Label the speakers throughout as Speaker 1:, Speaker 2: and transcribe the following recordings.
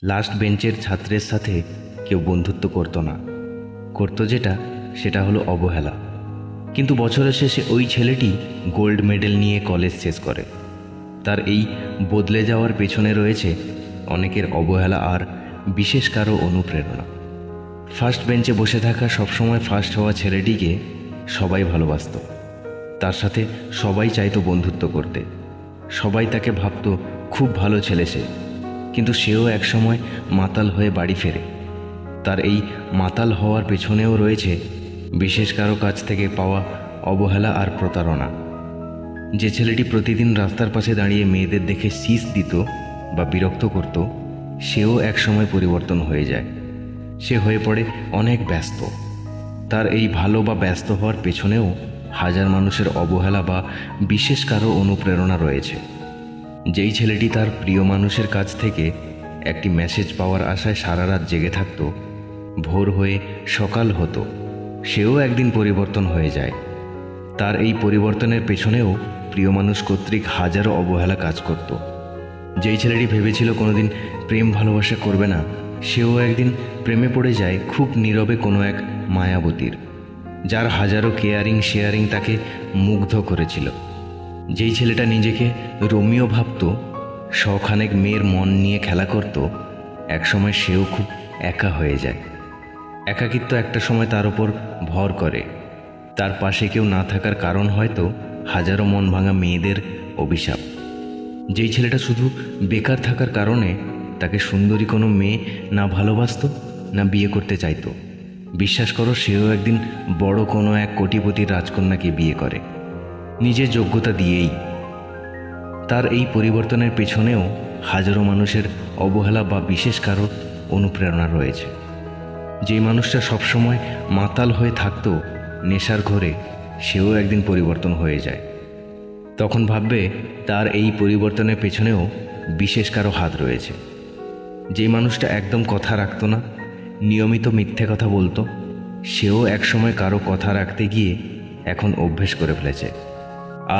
Speaker 1: Last বেঞ্চের ছাত্রের সাথে কেউ বন্ধুত্ব করতো না, করতো সেটা হলো অবহেলা। কিন্তু বছরের শেষে ওই ছেলেটি গোল্ড মেডেল নিয়ে কলেজ শেষ করে। তার এই বদলে যাওয়ার পেছনে রয়েছে অনেকের অবহেলা আর বিশেষ কারো অনুপ্রেরণা। ফার্স্ট বেঞ্চে বসে থাকা, সবসময় ফার্স্ট হওয়া ছেলেটিকে সবাই ভালোবাসত, তার সাথে সবাই চাইতো বন্ধুত্ব করতে, সবাই তাকে ভাবতো খুব ভালো ছেলে সে। কিন্তু সেও একসময় মাতাল হয়ে বাড়ি ফেরে। তার এই মাতাল হওয়ার পেছনেও রয়েছে বিশেষ কারো কাছ থেকে পাওয়া অবহেলা আর প্রতারণা। যে ছেলেটি প্রতিদিন রাস্তার পাশে দাঁড়িয়ে মেয়েদের দেখে শীষ দিত বা বিরক্ত করত, সেও একসময় পরিবর্তন হয়ে যায়। সে হয়ে পড়ে অনেক ব্যস্ত। তার এই ভালো বা ব্যস্ত হওয়ার পেছনেও হাজার মানুষের অবহেলা বা বিশেষ কারো অনুপ্রেরণা রয়েছে। যেই ছেলেটি তার প্রিয় মানুষের কাছ থেকে একটি মেসেজ পাওয়ার আশায় সারা রাত জেগে থাকত, ভোর হয়ে সকাল হতো, সেও একদিন পরিবর্তন হয়ে যায়। তার এই পরিবর্তনের পেছনেও প্রিয় মানুষ কর্তৃক হাজারো অবহেলা কাজ করত। যেই ছেলেটি ভেবেছিল কোনোদিন প্রেম ভালোবাসা করবে না, সেও একদিন প্রেমে পড়ে যায় খুব নীরবে কোনো এক মায়াবতীর, যার হাজারো কেয়ারিং শেয়ারিং তাকে মুগ্ধ করেছিল। যেই ছেলেটা নিজেকে রোমিও ভাবত, শখানেক মেয়ের মন নিয়ে খেলা করত, একসময় সেও খুব একা হয়ে যায়। একাকিত্ব একটা সময় তার উপর ভর করে। তার পাশে কেউ না থাকার কারণ হয়তো হাজারো মন ভাঙা মেয়েদের অভিশাপ। যেই ছেলেটা শুধু বেকার থাকার কারণে তাকে সুন্দরী কোনো মেয়ে না ভালোবাসত, না বিয়ে করতে চাইতো, বিশ্বাস করো সেও একদিন বড় কোনো এক কোটিপতির রাজকন্যাকে বিয়ে করে, নিজের যোগ্যতা দিয়েই। তার এই পরিবর্তনের পেছনেও হাজারো মানুষের অবহেলা বা বিশেষ কারো অনুপ্রেরণা রয়েছে। যেই মানুষটা সবসময় মাতাল হয়ে থাকতো নেশার ঘরে, সেও একদিন পরিবর্তন হয়ে যায়। তখন ভাববে তার এই পরিবর্তনের পেছনেও বিশেষ কারো হাত রয়েছে। যেই মানুষটা একদম কথা রাখতো না, নিয়মিত মিথ্যে কথা বলতো, সেও একসময় কারো কথা রাখতে গিয়ে এখন অভ্যেস করে ফেলেছে।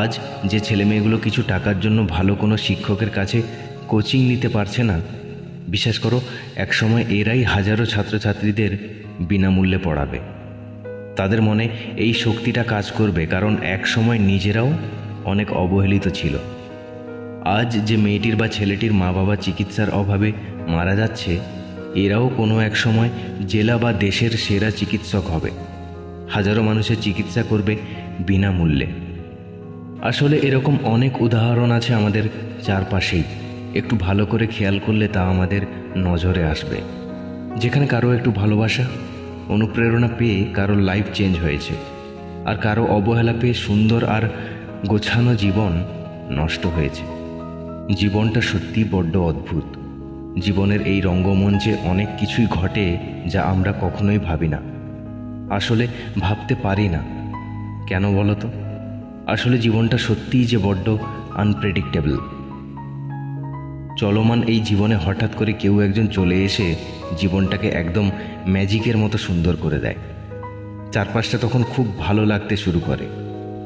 Speaker 1: আজ যে ছেলেমেয়েগুলো কিছু টাকার জন্য ভালো কোনো শিক্ষকের কাছে কোচিং নিতে পারছে না, বিশ্বাস করো একসময় এরাই হাজারো ছাত্রছাত্রীদের বিনামূল্যে পড়াবে। তাদের মনে এই শক্তিটা কাজ করবে কারণ একসময় নিজেরাও অনেক অবহেলিত ছিল। আজ যে মেয়েটির বা ছেলেটির মা বাবা চিকিৎসার অভাবে মারা যাচ্ছে, এরাও কোনো এক সময় জেলা বা দেশের সেরা চিকিৎসক হবে, হাজারো মানুষের চিকিৎসা করবে বিনামূল্যে। আসলে এরকম অনেক উদাহরণ আছে আমাদের চারপাশেই, একটু ভালো করে খেয়াল করলে তা আমাদের নজরে আসবে, যেখানে কারো একটু ভালোবাসা অনুপ্রেরণা পেয়ে কারো লাইফ চেঞ্জ হয়েছে, আর কারো অবহেলা পেয়ে সুন্দর আর গোছানো জীবন নষ্ট হয়েছে। জীবনটা সত্যি বড্ড অদ্ভুত। জীবনের এই রঙ্গমঞ্চে অনেক কিছুই ঘটে যা আমরা কখনোই ভাবি না, আসলে ভাবতে পারি না। কেন বলো তো? আসলে জীবনটা সত্যিই যে বড্ড আনপ্রেডিক্টেবল। চলমান এই জীবনে হঠাৎ করে কেউ একজন চলে এসে জীবনটাকে একদম ম্যাজিকের মতো সুন্দর করে দেয়। চারপাশটা তখন খুব ভালো লাগতে শুরু করে,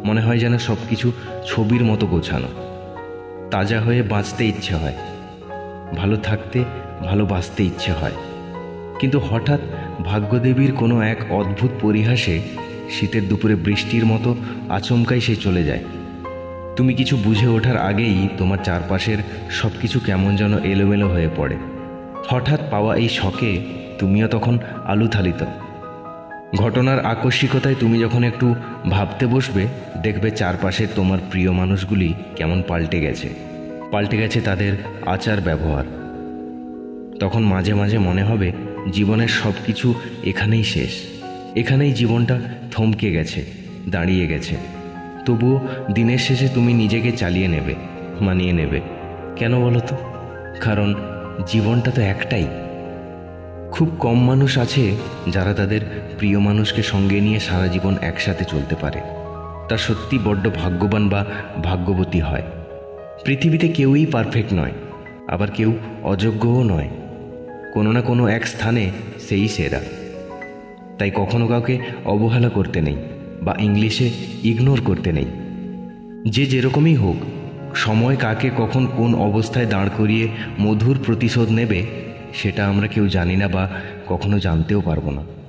Speaker 1: মনে হয় যেন সব কিছু ছবির মতো গোছানো। তাজা হয়ে বাঁচতে ইচ্ছে হয়, ভালো থাকতে ভালোবাসতে ইচ্ছে হয়। কিন্তু হঠাৎ ভাগ্যদেবীর কোনো এক অদ্ভুত পরিহাসে শীতের দুপুরে বৃষ্টির মতো আচমকাই সে চলে যায়। তুমি কিছু বুঝে ওঠার আগেই তোমার চারপাশের সব কিছু কেমন যেন এলোমেলো হয়ে পড়ে। হঠাৎ পাওয়া এই শকে তুমিও তখন আলুথালিত। ঘটনার আকস্মিকতায় তুমি যখন একটু ভাবতে বসবে, দেখবে চারপাশের তোমার প্রিয় মানুষগুলি কেমন পাল্টে গেছে তাদের আচার ব্যবহার। তখন মাঝে মাঝে মনে হবে জীবনের সব কিছু এখানেই শেষ, এখানেই জীবনটা থমকে গেছে, দাঁড়িয়ে গেছে। তবুও দিনের শেষে তুমি নিজেকে চালিয়ে নেবে, মানিয়ে নেবে। কেন বলো তো? কারণ জীবনটা তো একটাই। খুব কম মানুষ আছে যারা তাদের প্রিয় মানুষকে সঙ্গে নিয়ে সারা জীবন একসাথে চলতে পারে। তা সত্যি বড্ড ভাগ্যবান বা ভাগ্যবতী হয়। পৃথিবীতে কেউই পারফেক্ট নয়, আবার কেউ অযোগ্যও নয়। কোনো না কোনো এক স্থানে সেই সেরা। তাই কখনো কাউকে অবহেলা করতে নেই, বা ইংলিশে ইগনোর করতে নেই। যে যেরকমই হোক, সময় কাকে কখন কোন অবস্থায় দাঁড় করিয়ে মধুর প্রতিশোধ নেবে সেটা আমরা কেউ জানি না বা কখনো জানতেও পারবো না।